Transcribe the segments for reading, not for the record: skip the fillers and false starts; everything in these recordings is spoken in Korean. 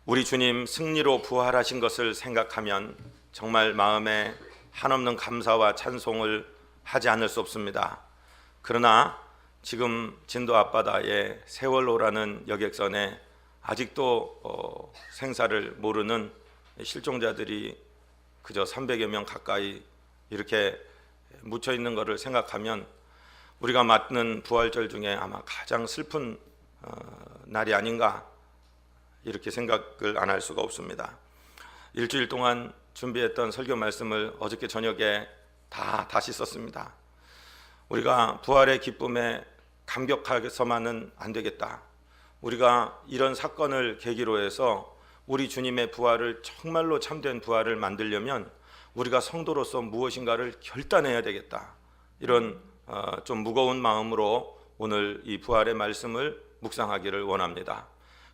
우리 주님 승리로 부활하신 것을 생각하면 정말 마음에 한없는 감사와 찬송을 하지 않을 수 없습니다. 그러나 지금 진도 앞바다의 세월호라는 여객선에 아직도 생사를 모르는 실종자들이 그저 300여 명 가까이 이렇게 묻혀 있는 것을 생각하면 우리가 맞는 부활절 중에 아마 가장 슬픈 날이 아닌가 이렇게 생각을 안 할 수가 없습니다. 일주일 동안 준비했던 설교 말씀을 어저께 저녁에 다시 썼습니다. 우리가 부활의 기쁨에 감격해서만은 안 되겠다. 우리가 이런 사건을 계기로 해서 우리 주님의 부활을 정말로 참된 부활을 만들려면 우리가 성도로서 무엇인가를 결단해야 되겠다. 이런 좀 무거운 마음으로 오늘 이 부활의 말씀을 묵상하기를 원합니다.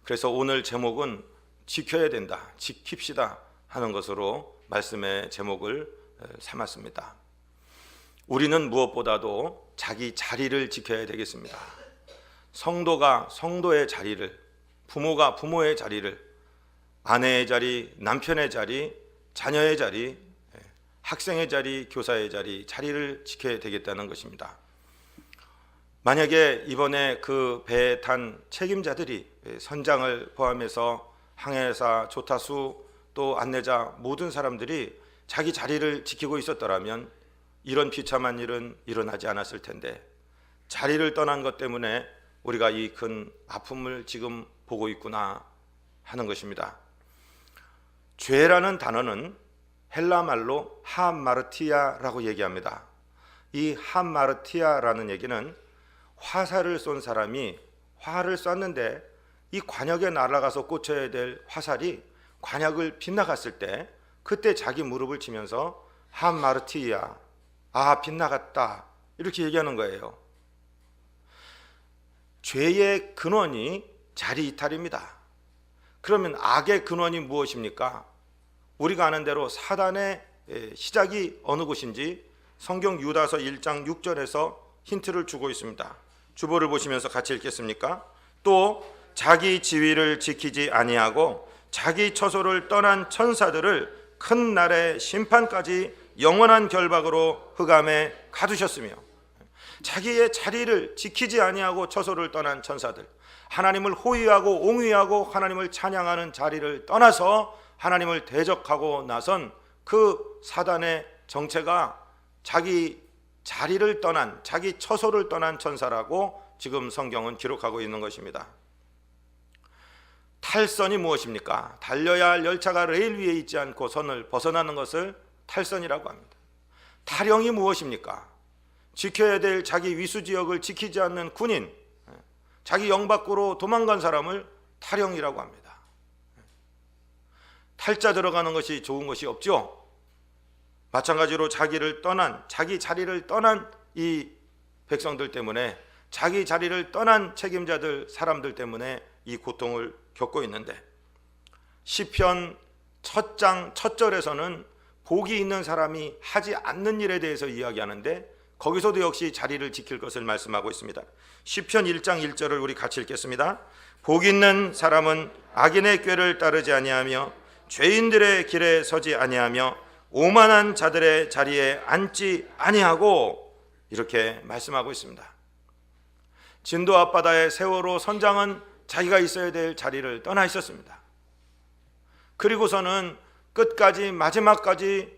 그래서 오늘 제목은 지켜야 된다, 지킵시다 하는 것으로 말씀의 제목을 삼았습니다. 우리는 무엇보다도 자기 자리를 지켜야 되겠습니다. 성도가 성도의 자리를, 부모가 부모의 자리를, 아내의 자리, 남편의 자리, 자녀의 자리, 학생의 자리, 교사의 자리, 자리를 지켜야 되겠다는 것입니다. 만약에 이번에 그 배에 탄 책임자들이 선장을 포함해서 항해사, 조타수, 또 안내자 모든 사람들이 자기 자리를 지키고 있었더라면 이런 비참한 일은 일어나지 않았을 텐데 자리를 떠난 것 때문에 우리가 이 큰 아픔을 지금 보고 있구나 하는 것입니다. 죄라는 단어는 헬라 말로 하마르티아라고 얘기합니다. 이 하마르티아라는 얘기는 화살을 쏜 사람이 활을 쐈는데 이 관역에 날아가서 꽂혀야 될 화살이 관역을 빗나갔을 때 그때 자기 무릎을 치면서 하마르티아, 빗나갔다 이렇게 얘기하는 거예요. 죄의 근원이 자리 이탈입니다. 그러면 악의 근원이 무엇입니까? 우리가 아는 대로 사단의 시작이 어느 곳인지 성경 유다서 1장 6절에서 힌트를 주고 있습니다. 주보를 보시면서 같이 읽겠습니까? 또 자기 지위를 지키지 아니하고 자기 처소를 떠난 천사들을 큰 날의 심판까지 영원한 결박으로 흑암에 가두셨으며, 자기의 자리를 지키지 아니하고 처소를 떠난 천사들, 하나님을 호위하고 옹위하고 하나님을 찬양하는 자리를 떠나서 하나님을 대적하고 나선 그 사단의 정체가 자기 자리를 떠난, 자기 처소를 떠난 천사라고 지금 성경은 기록하고 있는 것입니다. 탈선이 무엇입니까? 달려야 할 열차가 레일 위에 있지 않고 선을 벗어나는 것을 탈선이라고 합니다. 탈영이 무엇입니까? 지켜야 될 자기 위수지역을 지키지 않는 군인, 자기 영 밖으로 도망간 사람을 탈영이라고 합니다. 탈자 들어가는 것이 좋은 것이 없죠. 마찬가지로 자기를 떠난, 자기 자리를 떠난 이 백성들 때문에, 자기 자리를 떠난 책임자들, 사람들 때문에 이 고통을 겪고 있는데, 시편 첫 장 첫 절에서는 복이 있는 사람이 하지 않는 일에 대해서 이야기하는데 거기서도 역시 자리를 지킬 것을 말씀하고 있습니다. 시편 1장 1절을 우리 같이 읽겠습니다. 복 있는 사람은 악인의 꾀를 따르지 아니하며 죄인들의 길에 서지 아니하며 오만한 자들의 자리에 앉지 아니하고, 이렇게 말씀하고 있습니다. 진도 앞바다의 세월호 선장은 자기가 있어야 될 자리를 떠나 있었습니다. 그리고서는 끝까지 마지막까지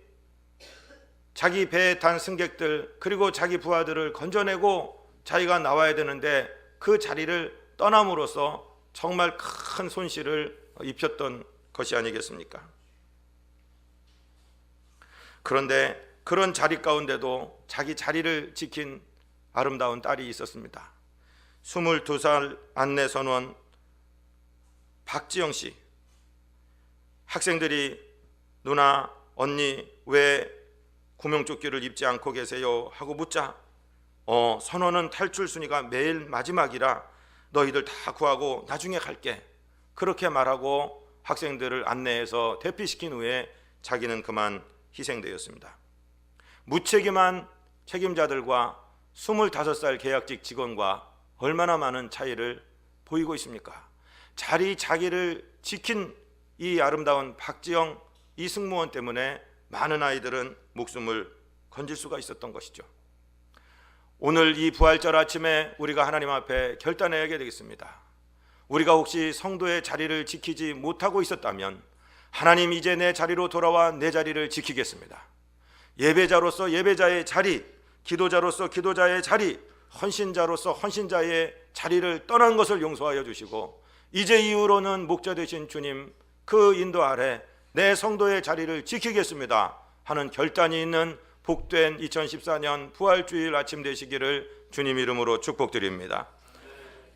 자기 배에 탄 승객들 그리고 자기 부하들을 건져내고 자기가 나와야 되는데 그 자리를 떠남으로써 정말 큰 손실을 입혔던 것이 아니겠습니까? 그런데 그런 자리 가운데도 자기 자리를 지킨 아름다운 딸이 있었습니다. 22살 안내 선원 박지영 씨. 학생들이 누나, 언니 왜 구명조끼를 입지 않고 계세요? 하고 묻자 선원은 탈출 순위가 매일 마지막이라 너희들 다 구하고 나중에 갈게, 그렇게 말하고 학생들을 안내해서 대피시킨 후에 자기는 그만 희생되었습니다. 무책임한 책임자들과 25살 계약직 직원과 얼마나 많은 차이를 보이고 있습니까? 자기를 지킨 이 아름다운 박지영 이 승무원 때문에 많은 아이들은 목숨을 건질 수가 있었던 것이죠. 오늘 이 부활절 아침에 우리가 하나님 앞에 결단해야 되겠습니다. 우리가 혹시 성도의 자리를 지키지 못하고 있었다면 하나님, 이제 내 자리로 돌아와 내 자리를 지키겠습니다. 예배자로서 예배자의 자리, 기도자로서 기도자의 자리, 헌신자로서 헌신자의 자리를 떠난 것을 용서하여 주시고, 이제 이후로는 목자 되신 주님 그 인도 아래 내 성도의 자리를 지키겠습니다 하는 결단이 있는 복된 2014년 부활주일 아침 되시기를 주님 이름으로 축복드립니다.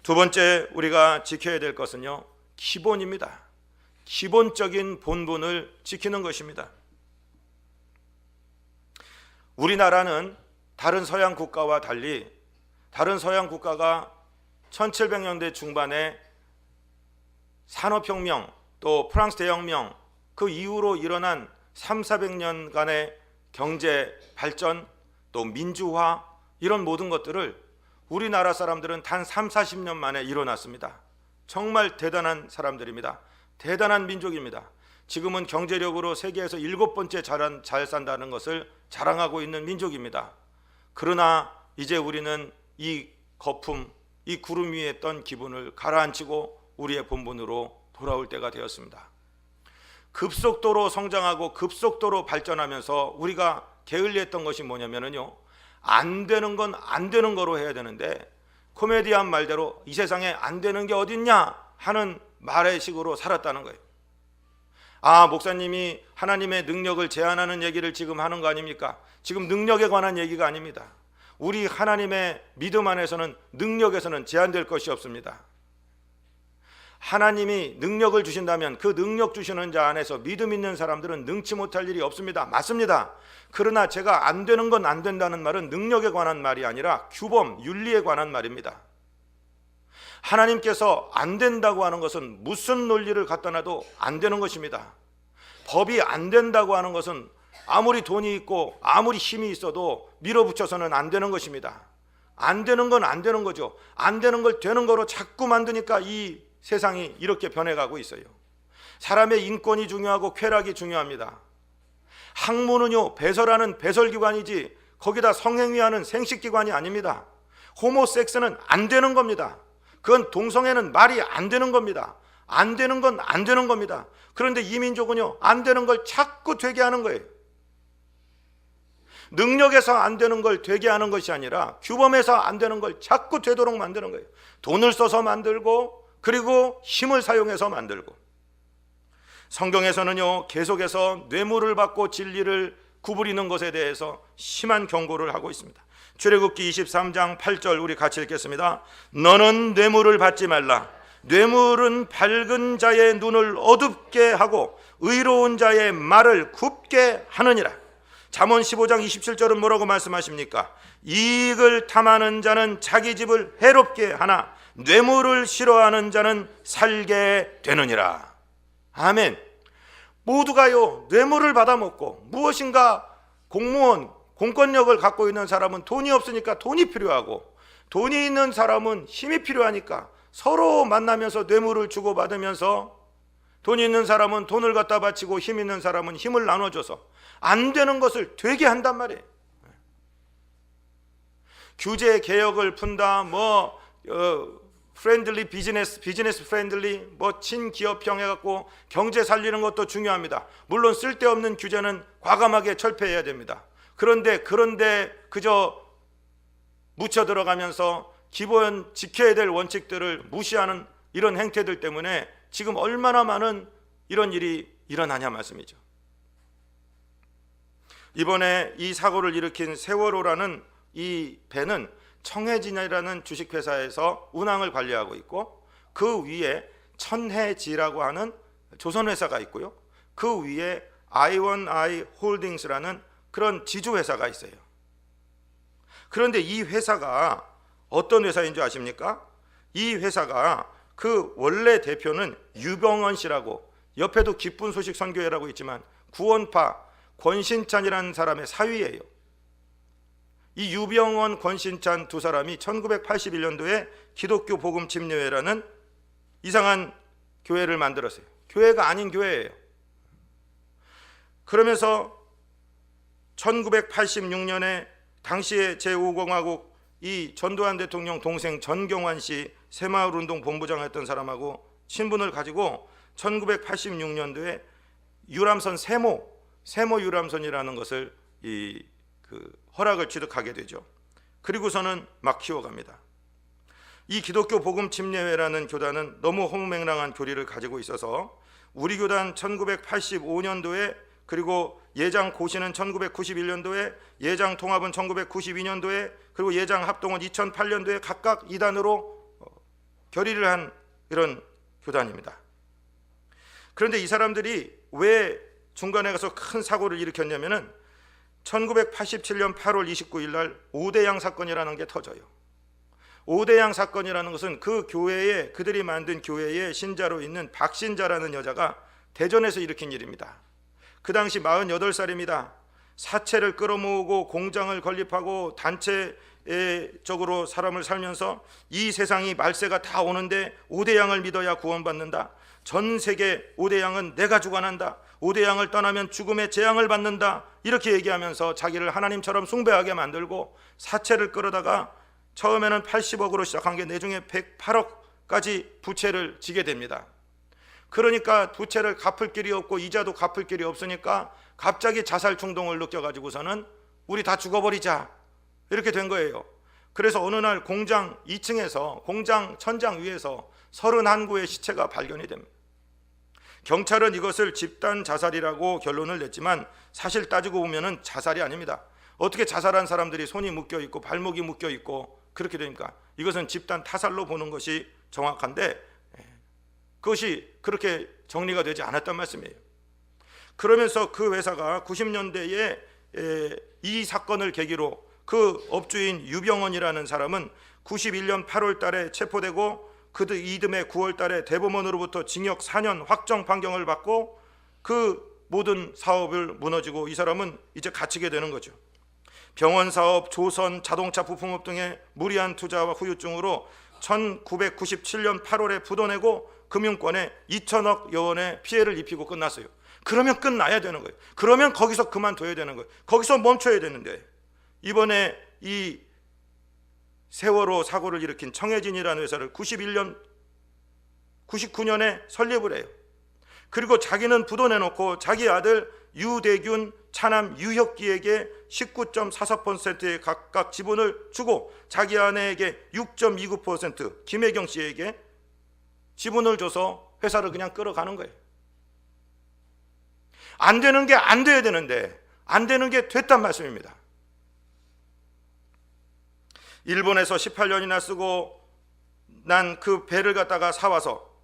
두 번째 우리가 지켜야 될 것은요, 기본입니다. 기본적인 본분을 지키는 것입니다. 우리나라는 다른 서양 국가와 달리, 다른 서양 국가가 1700년대 중반에 산업혁명, 또 프랑스 대혁명, 그 이후로 일어난 300~400년간의 경제 발전, 또 민주화, 이런 모든 것들을 우리나라 사람들은 단 30~40년 만에 일어났습니다. 정말 대단한 사람들입니다. 대단한 민족입니다. 지금은 경제력으로 세계에서 7번째 잘 산다는 것을 자랑하고 있는 민족입니다. 그러나 이제 우리는 이 거품, 이 구름 위에 있던 기분을 가라앉히고 우리의 본분으로 돌아올 때가 되었습니다. 급속도로 성장하고 급속도로 발전하면서 우리가 게을리했던 것이 뭐냐면요, 안 되는 건 안 되는 거로 해야 되는데, 코미디언 말대로 이 세상에 안 되는 게 어딨냐 하는 말의 식으로 살았다는 거예요. 아, 목사님이 하나님의 능력을 제한하는 얘기를 지금 하는 거 아닙니까? 지금 능력에 관한 얘기가 아닙니다. 우리 하나님의 믿음 안에서는 능력에서는 제한될 것이 없습니다. 하나님이 능력을 주신다면 그 능력 주시는 자 안에서 믿음 있는 사람들은 능치 못할 일이 없습니다. 맞습니다. 그러나 제가 안 되는 건 안 된다는 말은 능력에 관한 말이 아니라 규범, 윤리에 관한 말입니다. 하나님께서 안 된다고 하는 것은 무슨 논리를 갖다 놔도 안 되는 것입니다. 법이 안 된다고 하는 것은 아무리 돈이 있고 아무리 힘이 있어도 밀어붙여서는 안 되는 것입니다. 안 되는 건 안 되는 거죠. 안 되는 걸 되는 거로 자꾸 만드니까 이 세상이 이렇게 변해가고 있어요. 사람의 인권이 중요하고 쾌락이 중요합니다. 학문은요, 배설하는 배설기관이지 거기다 성행위하는 생식기관이 아닙니다. 호모섹스는 안 되는 겁니다. 그건 동성애는 말이 안 되는 겁니다. 안 되는 건 안 되는 겁니다. 그런데 이 민족은요, 안 되는 걸 자꾸 되게 하는 거예요. 능력에서 안 되는 걸 되게 하는 것이 아니라 규범에서 안 되는 걸 자꾸 되도록 만드는 거예요. 돈을 써서 만들고, 그리고 힘을 사용해서 만들고. 성경에서는요, 계속해서 뇌물을 받고 진리를 구부리는 것에 대해서 심한 경고를 하고 있습니다. 출애굽기 23장 8절 우리 같이 읽겠습니다. 너는 뇌물을 받지 말라. 뇌물은 밝은 자의 눈을 어둡게 하고 의로운 자의 말을 굽게 하느니라. 잠언 15장 27절은 뭐라고 말씀하십니까? 이익을 탐하는 자는 자기 집을 해롭게 하나 뇌물을 싫어하는 자는 살게 되느니라. 아멘. 모두가요, 뇌물을 받아먹고, 무엇인가 공무원, 공권력을 갖고 있는 사람은 돈이 없으니까 돈이 필요하고, 돈이 있는 사람은 힘이 필요하니까 서로 만나면서 뇌물을 주고받으면서, 돈이 있는 사람은 돈을 갖다 바치고 힘 있는 사람은 힘을 나눠줘서 안 되는 것을 되게 한단 말이에요. 규제 개혁을 푼다, 프렌들리 비즈니스 프렌들리, 친기업형 해갖고 경제 살리는 것도 중요합니다. 물론 쓸데없는 규제는 과감하게 철폐해야 됩니다. 그런데 그저 묻혀 들어가면서 기본 지켜야 될 원칙들을 무시하는 이런 행태들 때문에 지금 얼마나 많은 이런 일이 일어나냐 말씀이죠. 이번에 이 사고를 일으킨 세월호라는 이 배는 청해진이라는 주식회사에서 운항을 관리하고 있고, 그 위에 천해지라고 하는 조선회사가 있고요, 그 위에 I1I 홀딩스라는 그런 지주회사가 있어요. 그런데 이 회사가 어떤 회사인 줄 아십니까? 이 회사가 그 원래 대표는 유병원 씨라고, 옆에도 기쁜 소식 선교회라고 있지만 구원파 권신찬이라는 사람의 사위예요. 이 유병원, 권신찬 두 사람이 1981년도에 기독교 복음 침례회라는 이상한 교회를 만들었어요. 교회가 아닌 교회예요. 그러면서 1986년에 당시에 제5공화국 이 전두환 대통령 동생 전경환 씨 새마을운동 본부장했던 사람하고 친분을 가지고 1986년도에 유람선 세모 유람선이라는 것을 허락을 취득하게 되죠. 그리고서는 막 키워갑니다. 이 기독교 복음 침례회라는 교단은 너무 허무맹랑한 교리를 가지고 있어서 우리 교단 1985년도에 그리고 예장 고시는 1991년도에 예장 통합은 1992년도에 그리고 예장 합동은 2008년도에 각각 2단으로 결의를 한 이런 교단입니다. 그런데 이 사람들이 왜 중간에 가서 큰 사고를 일으켰냐면은 1987년 8월 29일 날 오대양 사건이라는 게 터져요. 오대양 사건이라는 것은 그 교회에 그들이 만든 교회의 신자로 있는 박신자라는 여자가 대전에서 일으킨 일입니다. 그 당시 48살입니다. 사채를 끌어모으고 공장을 건립하고 단체적으로 사람을 살면서 이 세상이 말세가 다 오는데 오대양을 믿어야 구원받는다. 전 세계 오대양은 내가 주관한다. 오대양을 떠나면 죽음의 재앙을 받는다. 이렇게 얘기하면서 자기를 하나님처럼 숭배하게 만들고 사채를 끌어다가 처음에는 80억으로 시작한 게 나중에 108억까지 부채를 지게 됩니다. 그러니까 부채를 갚을 길이 없고 이자도 갚을 길이 없으니까 갑자기 자살 충동을 느껴가지고서는 우리 다 죽어버리자 이렇게 된 거예요. 그래서 어느 날 공장 2층에서 공장 천장 위에서 31구의 시체가 발견이 됩니다. 경찰은 이것을 집단 자살이라고 결론을 냈지만 사실 따지고 보면은 자살이 아닙니다. 어떻게 자살한 사람들이 손이 묶여 있고 발목이 묶여 있고 그렇게 되니까 이것은 집단 타살로 보는 것이 정확한데 그것이 그렇게 정리가 되지 않았단 말씀이에요. 그러면서 그 회사가 90년대에 이 사건을 계기로 그 업주인 유병원이라는 사람은 91년 8월 달에 체포되고 그 이듬해 9월 달에 대법원으로부터 징역 4년 확정 판결을 받고 그 모든 사업을 무너지고 이 사람은 이제 갇히게 되는 거죠. 병원 사업, 조선, 자동차 부품업 등의 무리한 투자와 후유증으로 1997년 8월에 부도내고 금융권에 2천억여 원의 피해를 입히고 끝났어요. 그러면 끝나야 되는 거예요. 그러면 거기서 그만둬야 되는 거예요. 거기서 멈춰야 되는데 이번에 이 세월호 사고를 일으킨 청해진이라는 회사를 99년에 설립을 해요. 그리고 자기는 부도내놓고 자기 아들 유대균, 차남 유혁기에게 19.44%의 각각 지분을 주고 자기 아내에게 6.29%, 김혜경 씨에게 지분을 줘서 회사를 그냥 끌어가는 거예요. 안 되는 게 안 돼야 되는데 안 되는 게 됐단 말씀입니다. 일본에서 18년이나 쓰고 난 그 배를 갖다가 사와서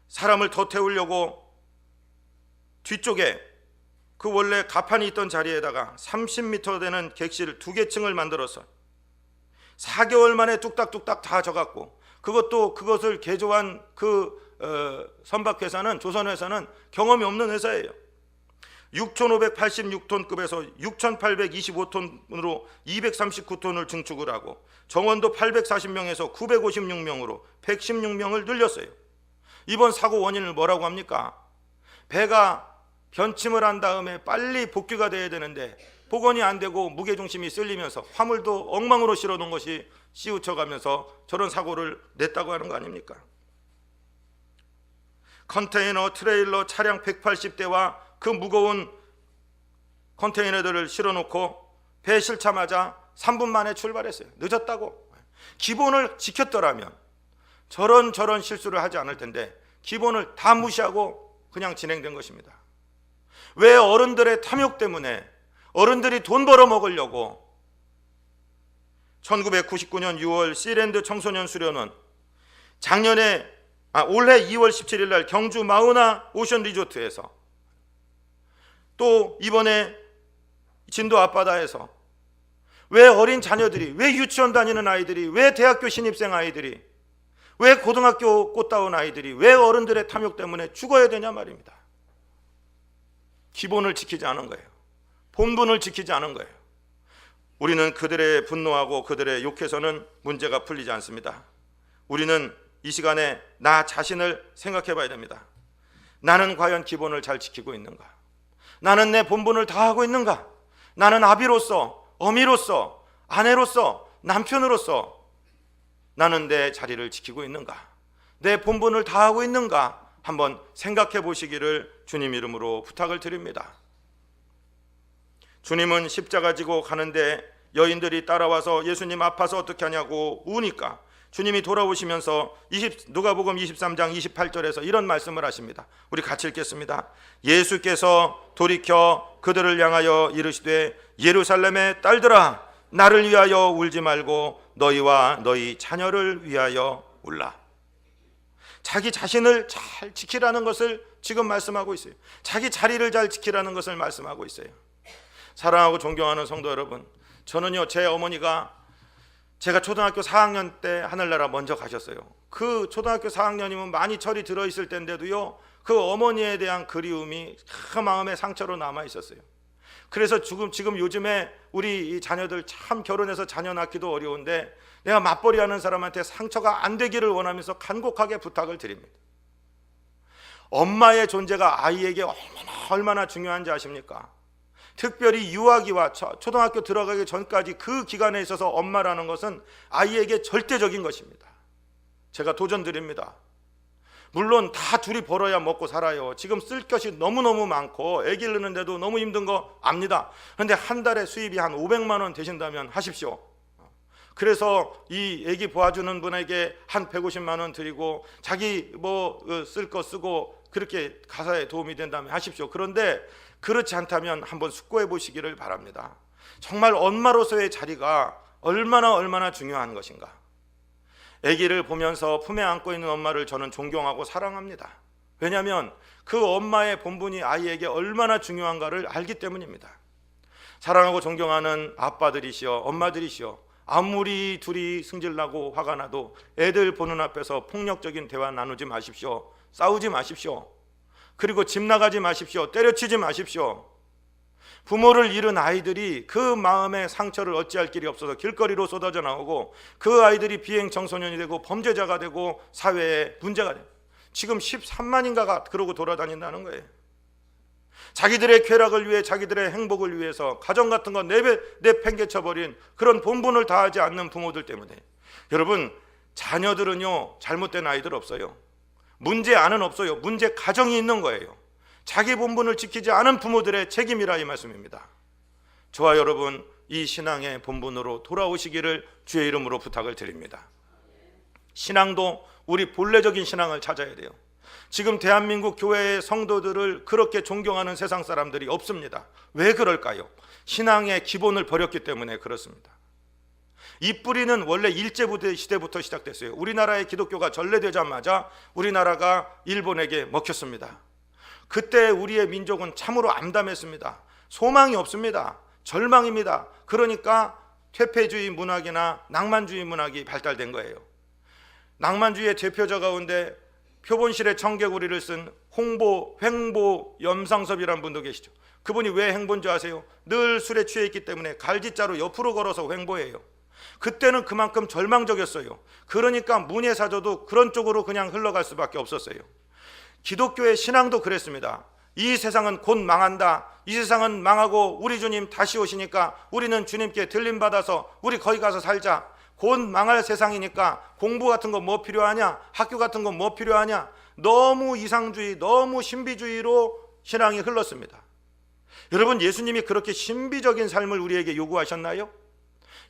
사람을 더 태우려고 뒤쪽에 그 원래 가판이 있던 자리에다가 30m 되는 객실 2개 층을 만들어서 4개월 만에 뚝딱뚝딱 다 져갖고 그것을 개조한 그 선박회사는 조선회사는 경험이 없는 회사예요. 6,586톤급에서 6,825톤으로 239톤을 증축을 하고 정원도 840명에서 956명으로 116명을 늘렸어요. 이번 사고 원인을 뭐라고 합니까? 배가 변침을 한 다음에 빨리 복귀가 돼야 되는데 복원이 안 되고 무게중심이 쓸리면서 화물도 엉망으로 실어놓은 것이 씌우쳐가면서 저런 사고를 냈다고 하는 거 아닙니까? 컨테이너, 트레일러, 차량 180대와 그 무거운 컨테이너들을 실어놓고 배 실자마자 3분 만에 출발했어요. 늦었다고. 기본을 지켰더라면 저런 실수를 하지 않을 텐데 기본을 다 무시하고 그냥 진행된 것입니다. 왜 어른들의 탐욕 때문에 어른들이 돈 벌어 먹으려고 1999년 6월 시랜드 청소년 수련원 올해 2월 17일 날 경주 마우나 오션 리조트에서 또 이번에 진도 앞바다에서 왜 어린 자녀들이, 왜 유치원 다니는 아이들이, 왜 대학교 신입생 아이들이, 왜 고등학교 꽃다운 아이들이 왜 어른들의 탐욕 때문에 죽어야 되냐 말입니다. 기본을 지키지 않은 거예요. 본분을 지키지 않은 거예요. 우리는 그들의 분노하고 그들의 욕해서는 문제가 풀리지 않습니다. 우리는 이 시간에 나 자신을 생각해 봐야 됩니다. 나는 과연 기본을 잘 지키고 있는가? 나는 내 본분을 다하고 있는가? 나는 아비로서, 어미로서, 아내로서, 남편으로서 나는 내 자리를 지키고 있는가? 내 본분을 다하고 있는가? 한번 생각해 보시기를 주님 이름으로 부탁을 드립니다. 주님은 십자가 지고 가는데 여인들이 따라와서 예수님 아파서 어떻게 하냐고 우니까 주님이 돌아오시면서 누가복음 23장 28절에서 이런 말씀을 하십니다. 우리 같이 읽겠습니다. 예수께서 돌이켜 그들을 향하여 이르시되 예루살렘의 딸들아 나를 위하여 울지 말고 너희와 너희 자녀를 위하여 울라. 자기 자신을 잘 지키라는 것을 지금 말씀하고 있어요. 자기 자리를 잘 지키라는 것을 말씀하고 있어요. 사랑하고 존경하는 성도 여러분, 저는요 제 어머니가 제가 초등학교 4학년 때 하늘나라 먼저 가셨어요. 그 초등학교 4학년이면 많이 철이 들어있을 때인데도요 그 어머니에 대한 그리움이 그 마음의 상처로 남아 있었어요. 그래서 지금 요즘에 우리 이 자녀들 참 결혼해서 자녀 낳기도 어려운데 내가 맞벌이 하는 사람한테 상처가 안 되기를 원하면서 간곡하게 부탁을 드립니다. 엄마의 존재가 아이에게 얼마나 중요한지 아십니까? 특별히 유아기와 초등학교 들어가기 전까지 그 기간에 있어서 엄마라는 것은 아이에게 절대적인 것입니다. 제가 도전 드립니다. 물론 다 둘이 벌어야 먹고 살아요. 지금 쓸 것이 너무너무 많고 애기 낳는데도 너무 힘든 거 압니다. 그런데 한 달에 수입이 한 500만 원 되신다면 하십시오. 그래서 이 애기 보아주는 분에게 한 150만 원 드리고 자기 뭐 쓸 거 쓰고 그렇게 가사에 도움이 된다면 하십시오. 그런데 그렇지 않다면 한번 숙고해 보시기를 바랍니다. 정말 엄마로서의 자리가 얼마나 중요한 것인가. 아기를 보면서 품에 안고 있는 엄마를 저는 존경하고 사랑합니다. 왜냐하면 그 엄마의 본분이 아이에게 얼마나 중요한가를 알기 때문입니다. 사랑하고 존경하는 아빠들이시여 엄마들이시여 아무리 둘이 승질나고 화가 나도 애들 보는 앞에서 폭력적인 대화 나누지 마십시오. 싸우지 마십시오. 그리고 집 나가지 마십시오. 때려치지 마십시오. 부모를 잃은 아이들이 그 마음의 상처를 어찌할 길이 없어서 길거리로 쏟아져 나오고 그 아이들이 비행 청소년이 되고 범죄자가 되고 사회에 문제가 돼요. 지금 13만인가가 그러고 돌아다닌다는 거예요. 자기들의 쾌락을 위해 자기들의 행복을 위해서 가정 같은 거 내팽개쳐버린 그런 본분을 다하지 않는 부모들 때문에 여러분 자녀들은요 잘못된 아이들 없어요. 문제 안은 없어요. 문제 가정이 있는 거예요. 자기 본분을 지키지 않은 부모들의 책임이라 이 말씀입니다. 저와 여러분 이 신앙의 본분으로 돌아오시기를 주의 이름으로 부탁을 드립니다. 신앙도 우리 본래적인 신앙을 찾아야 돼요. 지금 대한민국 교회의 성도들을 그렇게 존경하는 세상 사람들이 없습니다. 왜 그럴까요? 신앙의 기본을 버렸기 때문에 그렇습니다. 이 뿌리는 원래 일제부대 시대부터 시작됐어요. 우리나라의 기독교가 전래되자마자 우리나라가 일본에게 먹혔습니다. 그때 우리의 민족은 참으로 암담했습니다. 소망이 없습니다. 절망입니다. 그러니까 퇴폐주의 문학이나 낭만주의 문학이 발달된 거예요. 낭만주의의 대표자 가운데 표본실의 청개구리를 쓴 횡보 염상섭이라는 분도 계시죠. 그분이 왜 횡보인 줄 아세요? 늘 술에 취해 있기 때문에 갈지자로 옆으로 걸어서 횡보해요. 그때는 그만큼 절망적이었어요. 그러니까 문예사조도 그런 쪽으로 그냥 흘러갈 수밖에 없었어요. 기독교의 신앙도 그랬습니다. 이 세상은 곧 망한다. 이 세상은 망하고 우리 주님 다시 오시니까 우리는 주님께 들림받아서 우리 거기 가서 살자. 곧 망할 세상이니까 공부 같은 거 뭐 필요하냐? 학교 같은 거 뭐 필요하냐? 너무 이상주의, 너무 신비주의로 신앙이 흘렀습니다. 여러분 예수님이 그렇게 신비적인 삶을 우리에게 요구하셨나요?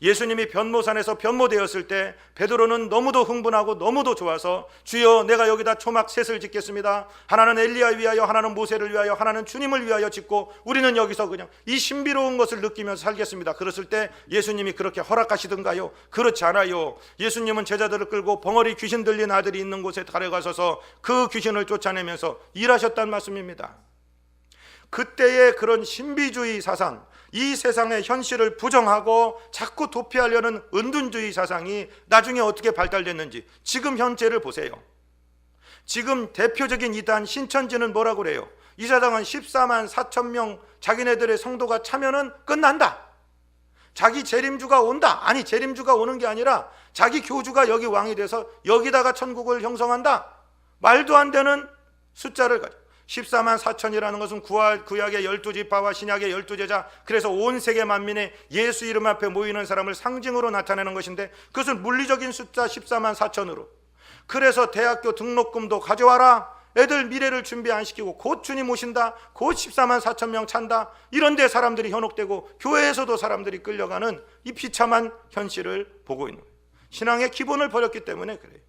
예수님이 변모산에서 변모되었을 때 베드로는 너무도 흥분하고 너무도 좋아서 주여 내가 여기다 초막 셋을 짓겠습니다. 하나는 엘리야 위하여 하나는 모세를 위하여 하나는 주님을 위하여 짓고 우리는 여기서 그냥 이 신비로운 것을 느끼면서 살겠습니다. 그랬을 때 예수님이 그렇게 허락하시던가요? 그렇지 않아요. 예수님은 제자들을 끌고 벙어리 귀신 들린 아들이 있는 곳에 달려가셔서 그 귀신을 쫓아내면서 일하셨단 말씀입니다. 그때의 그런 신비주의 사상, 이 세상의 현실을 부정하고 자꾸 도피하려는 은둔주의 사상이 나중에 어떻게 발달됐는지 지금 현재를 보세요. 지금 대표적인 이단 신천지는 뭐라고 그래요? 이 사당은 14만 4천 명 자기네들의 성도가 차면은 끝난다. 자기 재림주가 온다. 아니 재림주가 오는 게 아니라 자기 교주가 여기 왕이 돼서 여기다가 천국을 형성한다. 말도 안 되는 숫자를 가져. 14만 4천이라는 것은 구약의 12지파와 신약의 12제자, 그래서 온 세계 만민의 예수 이름 앞에 모이는 사람을 상징으로 나타내는 것인데, 그것은 물리적인 숫자 14만 4천으로, 그래서 대학교 등록금도 가져와라, 애들 미래를 준비 안 시키고 곧 주님 오신다, 곧 14만 4천 명 찬다, 이런데 사람들이 현혹되고 교회에서도 사람들이 끌려가는 이 비참한 현실을 보고 있는 거예요. 신앙의 기본을 버렸기 때문에 그래요.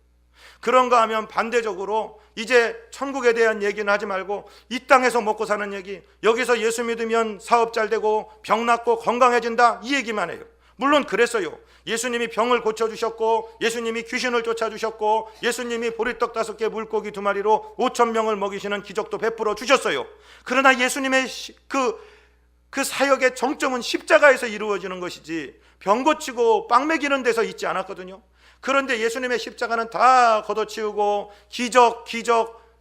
그런가 하면 반대적으로 이제 천국에 대한 얘기는 하지 말고 이 땅에서 먹고 사는 얘기, 여기서 예수 믿으면 사업 잘 되고 병 낫고 건강해진다, 이 얘기만 해요. 물론 그랬어요. 예수님이 병을 고쳐주셨고, 예수님이 귀신을 쫓아주셨고, 예수님이 보리떡 5개 물고기 2마리로 5천 명을 먹이시는 기적도 베풀어 주셨어요. 그러나 예수님의 그 사역의 정점은 십자가에서 이루어지는 것이지 병 고치고 빵 먹이는 데서 있지 않았거든요. 그런데 예수님의 십자가는 다 걷어치우고 기적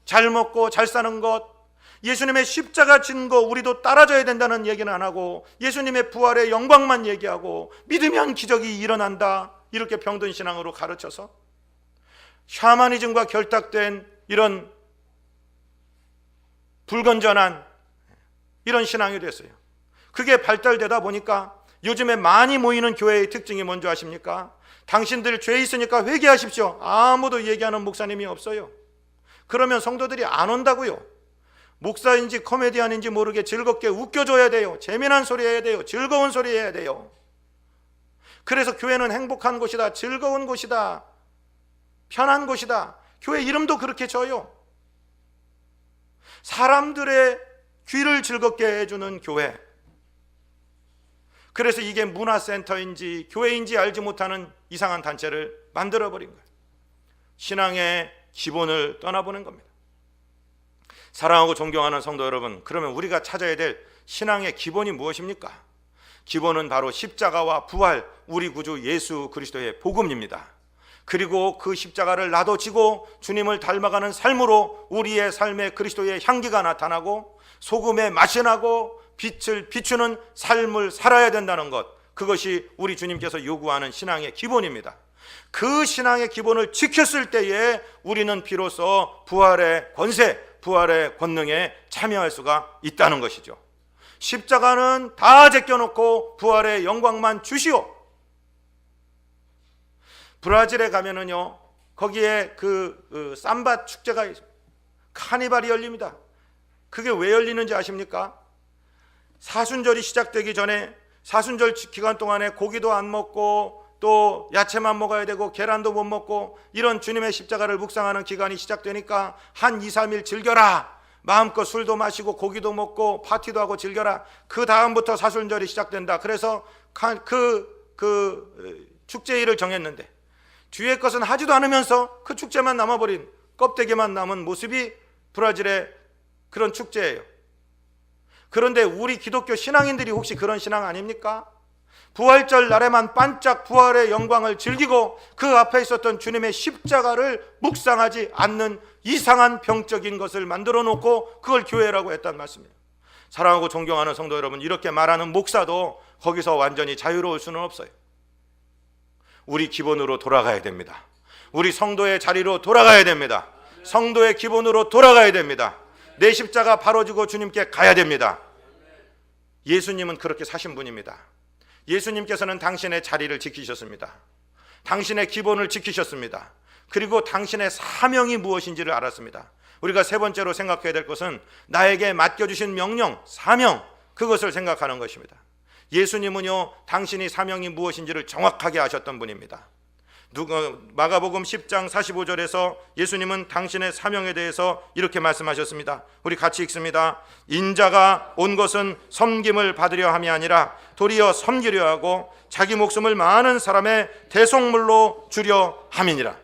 잘 먹고 잘 사는 것, 예수님의 십자가 진 거 우리도 따라줘야 된다는 얘기는 안 하고, 예수님의 부활의 영광만 얘기하고, 믿으면 기적이 일어난다, 이렇게 병든 신앙으로 가르쳐서 샤머니즘과 결탁된 이런 불건전한 이런 신앙이 됐어요. 그게 발달되다 보니까 요즘에 많이 모이는 교회의 특징이 뭔지 아십니까? 당신들 죄 있으니까 회개하십시오, 아무도 얘기하는 목사님이 없어요. 그러면 성도들이 안 온다고요. 목사인지 코미디언인지 모르게 즐겁게 웃겨줘야 돼요. 재미난 소리 해야 돼요. 즐거운 소리 해야 돼요. 그래서 교회는 행복한 곳이다, 즐거운 곳이다, 편한 곳이다. 교회 이름도 그렇게 져요. 사람들의 귀를 즐겁게 해주는 교회. 그래서 이게 문화센터인지 교회인지 알지 못하는 이상한 단체를 만들어버린 거예요. 신앙의 기본을 떠나보는 겁니다. 사랑하고 존경하는 성도 여러분, 그러면 우리가 찾아야 될 신앙의 기본이 무엇입니까? 기본은 바로 십자가와 부활, 우리 구주 예수 그리스도의 복음입니다. 그리고 그 십자가를 나도 지고 주님을 닮아가는 삶으로 우리의 삶에 그리스도의 향기가 나타나고 소금의 맛이 나고 빛을 비추는 삶을 살아야 된다는 것, 그것이 우리 주님께서 요구하는 신앙의 기본입니다. 그 신앙의 기본을 지켰을 때에 우리는 비로소 부활의 권세, 부활의 권능에 참여할 수가 있다는 것이죠. 십자가는 다 제껴놓고 부활의 영광만 주시오. 브라질에 가면은요, 거기에 그 삼바 축제가 있습니다. 카니발이 열립니다. 그게 왜 열리는지 아십니까? 사순절이 시작되기 전에, 사순절 기간 동안에 고기도 안 먹고 또 야채만 먹어야 되고 계란도 못 먹고 이런 주님의 십자가를 묵상하는 기간이 시작되니까 한 2, 3일 즐겨라, 마음껏 술도 마시고 고기도 먹고 파티도 하고 즐겨라. 그 다음부터 사순절이 시작된다. 그래서 그 축제일을 정했는데 뒤에 것은 하지도 않으면서 그 축제만 남아버린, 껍데기만 남은 모습이 브라질의 그런 축제예요. 그런데 우리 기독교 신앙인들이 혹시 그런 신앙 아닙니까? 부활절 날에만 반짝 부활의 영광을 즐기고 그 앞에 있었던 주님의 십자가를 묵상하지 않는 이상한 병적인 것을 만들어 놓고 그걸 교회라고 했단 말씀이에요. 사랑하고 존경하는 성도 여러분, 이렇게 말하는 목사도 거기서 완전히 자유로울 수는 없어요. 우리 기본으로 돌아가야 됩니다. 우리 성도의 자리로 돌아가야 됩니다. 성도의 기본으로 돌아가야 됩니다. 내 십자가 바로 지고 주님께 가야 됩니다. 예수님은 그렇게 사신 분입니다. 예수님께서는 당신의 자리를 지키셨습니다. 당신의 기본을 지키셨습니다. 그리고 당신의 사명이 무엇인지를 알았습니다. 우리가 세 번째로 생각해야 될 것은 나에게 맡겨주신 명령, 사명, 그것을 생각하는 것입니다. 예수님은요, 당신이 사명이 무엇인지를 정확하게 아셨던 분입니다. 마가복음 10장 45절에서 예수님은 당신의 사명에 대해서 이렇게 말씀하셨습니다. 우리 같이 읽습니다. 인자가 온 것은 섬김을 받으려 함이 아니라 도리어 섬기려 하고 자기 목숨을 많은 사람의 대속물로 주려 함이니라.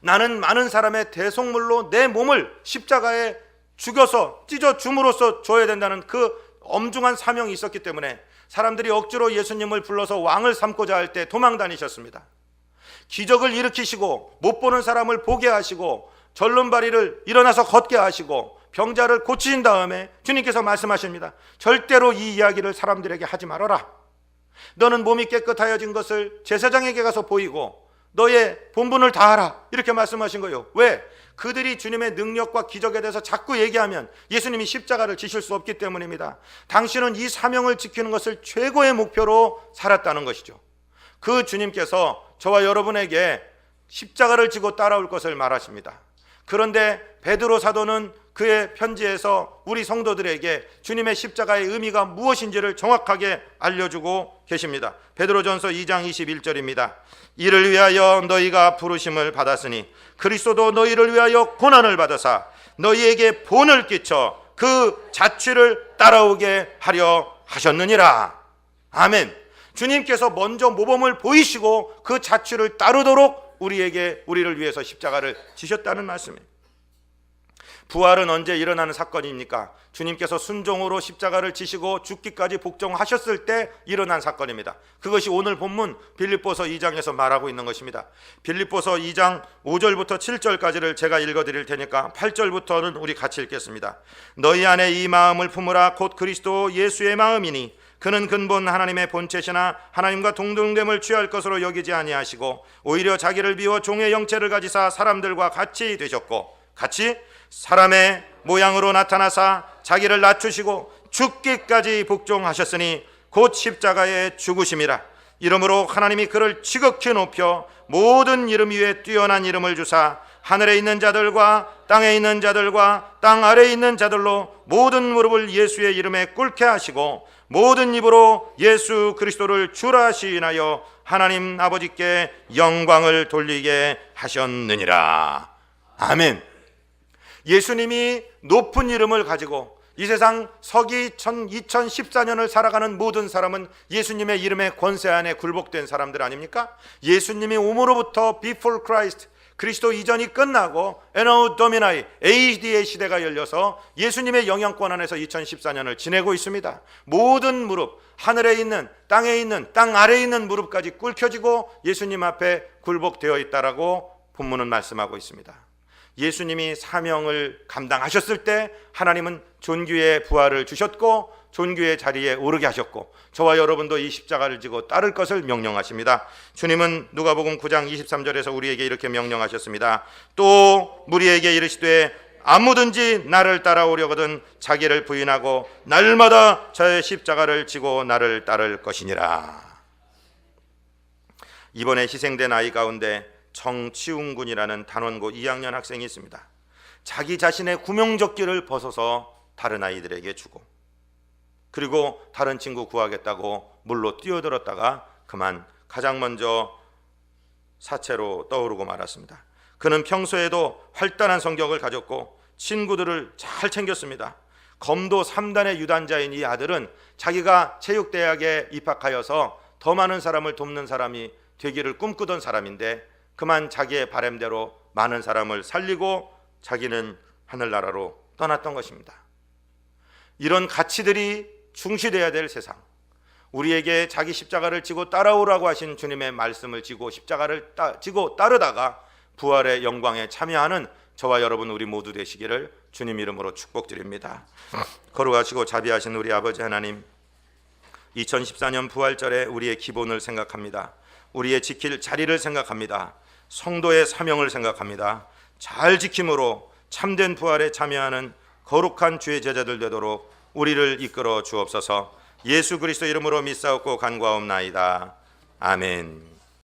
나는 많은 사람의 대속물로 내 몸을 십자가에 죽여서 찢어 줌으로써 줘야 된다는 그 엄중한 사명이 있었기 때문에 사람들이 억지로 예수님을 불러서 왕을 삼고자 할 때 도망 다니셨습니다. 기적을 일으키시고 못 보는 사람을 보게 하시고 절름발이를 일어나서 걷게 하시고 병자를 고치신 다음에 주님께서 말씀하십니다. 절대로 이 이야기를 사람들에게 하지 말아라. 너는 몸이 깨끗하여진 것을 제사장에게 가서 보이고 너의 본분을 다하라. 이렇게 말씀하신 거예요. 왜? 그들이 주님의 능력과 기적에 대해서 자꾸 얘기하면 예수님이 십자가를 지실 수 없기 때문입니다. 당신은 이 사명을 지키는 것을 최고의 목표로 살았다는 것이죠. 그 주님께서 저와 여러분에게 십자가를 지고 따라올 것을 말하십니다. 그런데 베드로 사도는 그의 편지에서 우리 성도들에게 주님의 십자가의 의미가 무엇인지를 정확하게 알려주고 계십니다. 베드로전서 2장 21절입니다. 이를 위하여 너희가 부르심을 받았으니 그리스도도 너희를 위하여 고난을 받으사 너희에게 본을 끼쳐 그 자취를 따라오게 하려 하셨느니라. 아멘. 주님께서 먼저 모범을 보이시고 그 자취를 따르도록 우리를 위해서 십자가를 지셨다는 말씀이에요. 부활은 언제 일어나는 사건입니까? 주님께서 순종으로 십자가를 지시고 죽기까지 복종하셨을 때 일어난 사건입니다. 그것이 오늘 본문 빌립보서 2장에서 말하고 있는 것입니다. 빌립보서 2장 5절부터 7절까지를 제가 읽어드릴 테니까 8절부터는 우리 같이 읽겠습니다. 너희 안에 이 마음을 품으라. 곧 그리스도 예수의 마음이니 그는 근본 하나님의 본체시나 하나님과 동등됨을 취할 것으로 여기지 아니하시고 오히려 자기를 비워 종의 형체를 가지사 사람들과 같이 되셨고 같이 사람의 모양으로 나타나사 자기를 낮추시고 죽기까지 복종하셨으니 곧 십자가에 죽으심이라. 이러므로 하나님이 그를 지극히 높여 모든 이름 위에 뛰어난 이름을 주사 하늘에 있는 자들과 땅에 있는 자들과 땅 아래에 있는 자들로 모든 무릎을 예수의 이름에 꿇게 하시고 모든 입으로 예수 그리스도를 주라 시인하여 하나님 아버지께 영광을 돌리게 하셨느니라. 아멘. 예수님이 높은 이름을 가지고 이 세상 서기 2014년을 살아가는 모든 사람은 예수님의 이름의 권세 안에 굴복된 사람들 아닙니까? 예수님이 오므로부터 Before Christ, 그리스도 이전이 끝나고 에노 도미나이 AD의 시대가 열려서 예수님의 영향권 안에서 2014년을 지내고 있습니다. 모든 무릎, 하늘에 있는, 땅에 있는, 땅 아래에 있는 무릎까지 꿇혀지고 예수님 앞에 굴복되어 있다라고 본문은 말씀하고 있습니다. 예수님이 사명을 감당하셨을 때 하나님은 존귀의 부활을 주셨고 존귀의 자리에 오르게 하셨고 저와 여러분도 이 십자가를 지고 따를 것을 명령하십니다. 주님은 누가복음 9장 23절에서 우리에게 이렇게 명령하셨습니다. 또 무리에게 이르시되 아무든지 나를 따라오려거든 자기를 부인하고 날마다 저의 십자가를 지고 나를 따를 것이니라. 이번에 희생된 아이 가운데 정치웅군이라는 단원고 2학년 학생이 있습니다. 자기 자신의 구명조끼를 벗어서 다른 아이들에게 주고 그리고 다른 친구 구하겠다고 물로 뛰어들었다가 그만 가장 먼저 사체로 떠오르고 말았습니다. 그는 평소에도 활달한 성격을 가졌고 친구들을 잘 챙겼습니다. 검도 3단의 유단자인 이 아들은 자기가 체육대학에 입학하여서 더 많은 사람을 돕는 사람이 되기를 꿈꾸던 사람인데 그만 자기의 바람대로 많은 사람을 살리고 자기는 하늘나라로 떠났던 것입니다. 이런 가치들이 중시되어야 될 세상, 우리에게 자기 십자가를 지고 따라오라고 하신 주님의 말씀을 지고 십자가를 지고 따르다가 부활의 영광에 참여하는 저와 여러분 우리 모두 되시기를 주님 이름으로 축복드립니다. 거룩하시고 자비하신 우리 아버지 하나님, 2014년 부활절에 우리의 기본을 생각합니다. 우리의 지킬 자리를 생각합니다. 성도의 사명을 생각합니다. 잘 지킴으로 참된 부활에 참여하는 거룩한 주의 제자들 되도록 우리를 이끌어 주옵소서. 예수 그리스도 이름으로 믿사옵고 간구하옵나이다. 아멘.